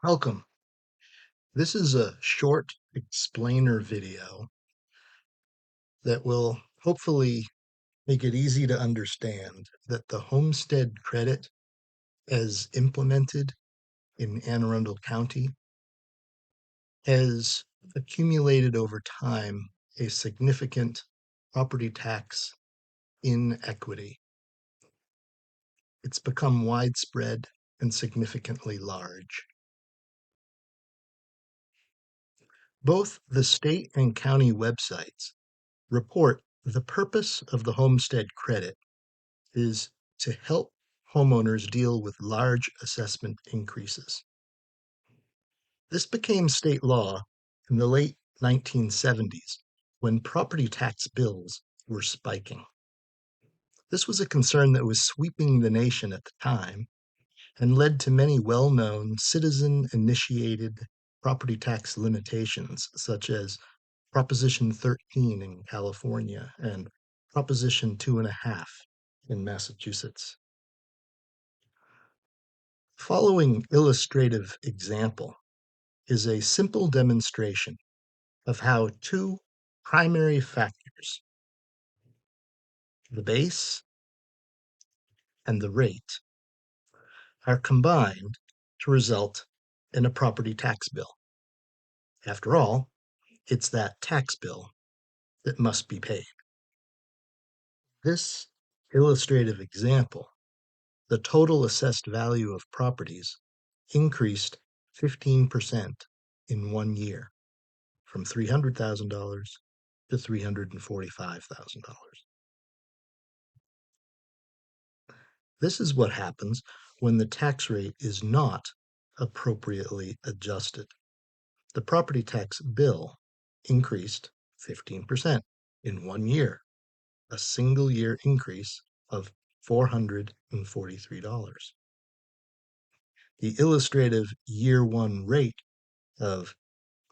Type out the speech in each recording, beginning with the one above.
Welcome. This is a short explainer video that will hopefully make it easy to understand that the homestead credit, as implemented in Anne Arundel County, has accumulated over time a significant property tax inequity. It's become widespread and significantly large. Both the state and county websites report the purpose of the homestead credit is to help homeowners deal with large assessment increases. This became state law in the late 1970s when property tax bills were spiking. This was a concern that was sweeping the nation at the time and led to many well-known citizen-initiated property tax limitations, such as Proposition 13 in California and Proposition 2.5 in Massachusetts. Following illustrative example is a simple demonstration of how two primary factors, the base and the rate, are combined to result in a property tax bill. After all, it's that tax bill that must be paid. This illustrative example, the total assessed value of properties increased 15% in 1 year, from $300,000 to $345,000. This is what happens when the tax rate is not appropriately adjusted. The property tax bill increased 15% in 1 year, a single year increase of $443. The illustrative year one rate of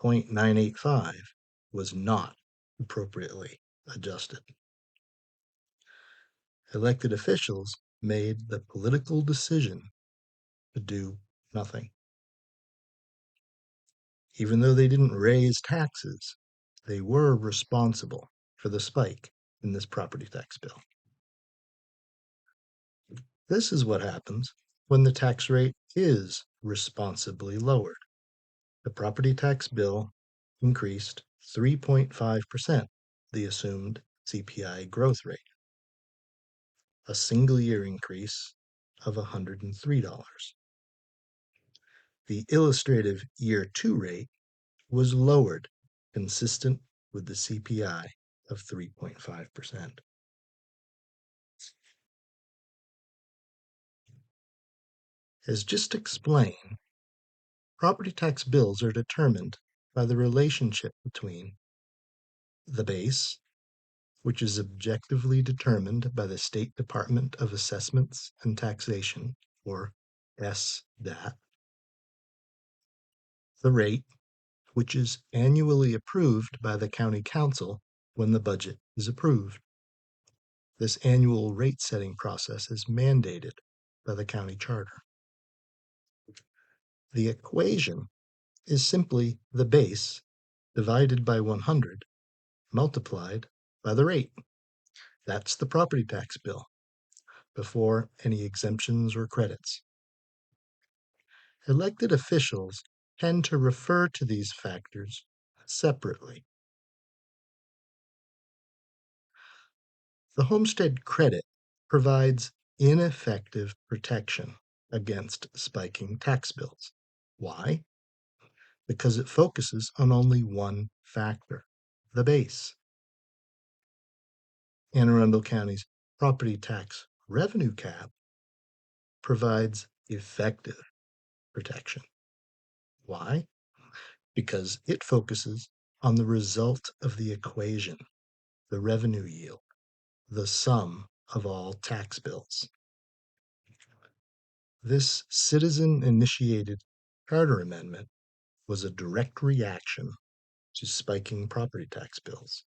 0.985 was not appropriately adjusted. Elected officials made the political decision to do nothing. Even though they didn't raise taxes, they were responsible for the spike in this property tax bill. This is what happens when the tax rate is responsibly lowered. The property tax bill increased 3.5%, the assumed CPI growth rate, a single year increase of $103. The illustrative year two rate was lowered, consistent with the CPI of 3.5%. As just explained, property tax bills are determined by the relationship between the base, which is objectively determined by the State Department of Assessments and Taxation, or SDAT, the rate, which is annually approved by the County Council when the budget is approved. This annual rate setting process is mandated by the county charter. The equation is simply the base divided by 100 multiplied by the rate. That's the property tax bill before any exemptions or credits. Elected officials tend to refer to these factors separately. The homestead credit provides ineffective protection against spiking tax bills. Why? Because it focuses on only one factor, the base. Anne Arundel County's property tax revenue cap provides effective protection. Why? Because it focuses on the result of the equation, the revenue yield, the sum of all tax bills. This citizen-initiated charter amendment was a direct reaction to spiking property tax bills.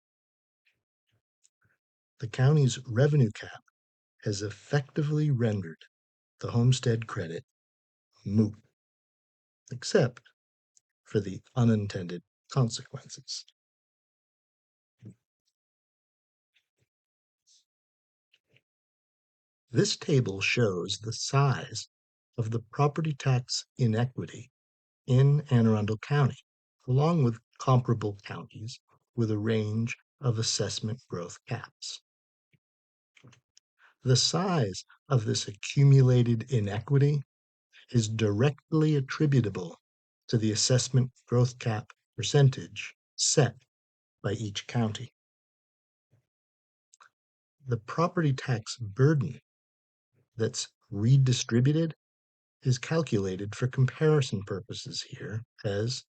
The county's revenue cap has effectively rendered the homestead credit moot. except for the unintended consequences. This table shows the size of the property tax inequity in Anne Arundel County, along with comparable counties with a range of assessment growth caps. The size of this accumulated inequity is directly attributable to the assessment growth cap percentage set by each county. The property tax burden that's redistributed is calculated for comparison purposes here as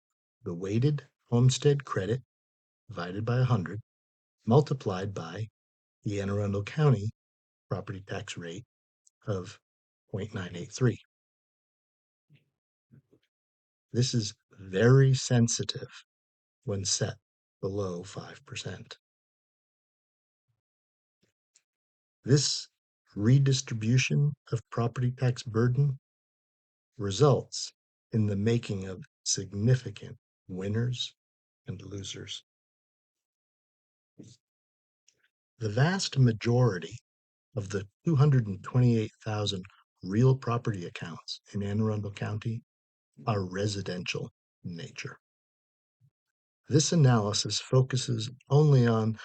the weighted homestead credit divided by 100 multiplied by the Anne Arundel County property tax rate of 0.983. This is very sensitive when set below 5%. This redistribution of property tax burden results in the making of significant winners and losers. The vast majority of the 228,000 real property accounts in Anne Arundel County are residential in nature. This analysis focuses only on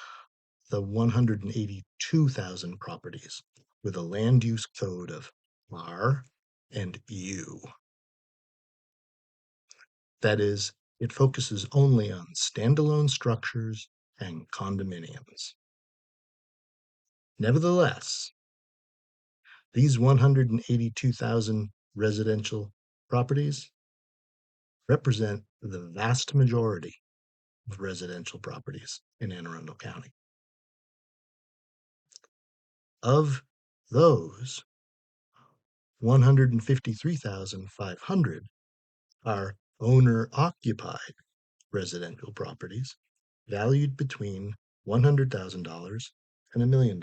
the 182,000 properties with a land use code of R and U. That is, it focuses only on standalone structures and condominiums. Nevertheless, these 182,000 residential properties represent the vast majority of residential properties in Anne Arundel County. Of those, 153,500 are owner-occupied residential properties valued between $100,000 and $1 million.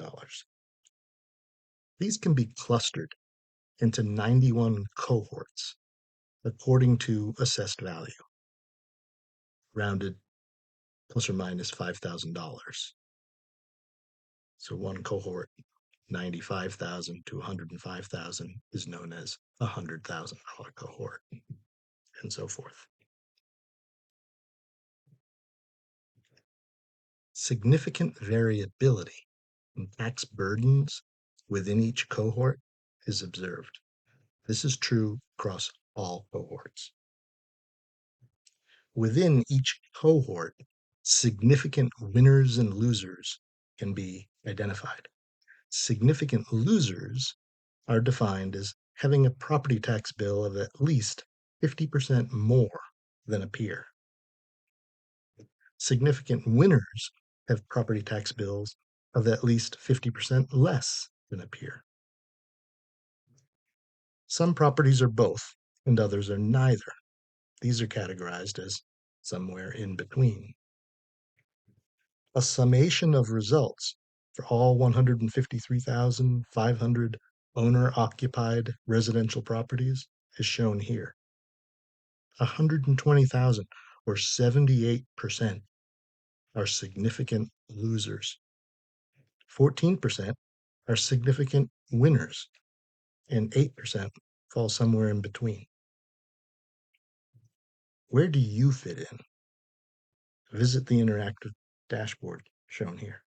These can be clustered into 91 cohorts according to assessed value, rounded plus or minus $5,000. So one cohort, 95,000 to 105,000, is known as a $100,000 cohort, and so forth. Significant variability in tax burdens within each cohort is observed. This is true across all cohorts. Within each cohort, significant winners and losers can be identified. Significant losers are defined as having a property tax bill of at least 50% more than a peer. Significant winners have property tax bills of at least 50% less than a peer. Some properties are both, and others are neither. These are categorized as somewhere in between. A summation of results for all 153,500 owner-occupied residential properties is shown here. 120,000, or 78%, are significant losers. 14% are significant winners, and 8% fall somewhere in between. Where do you fit in? Visit the interactive dashboard shown here.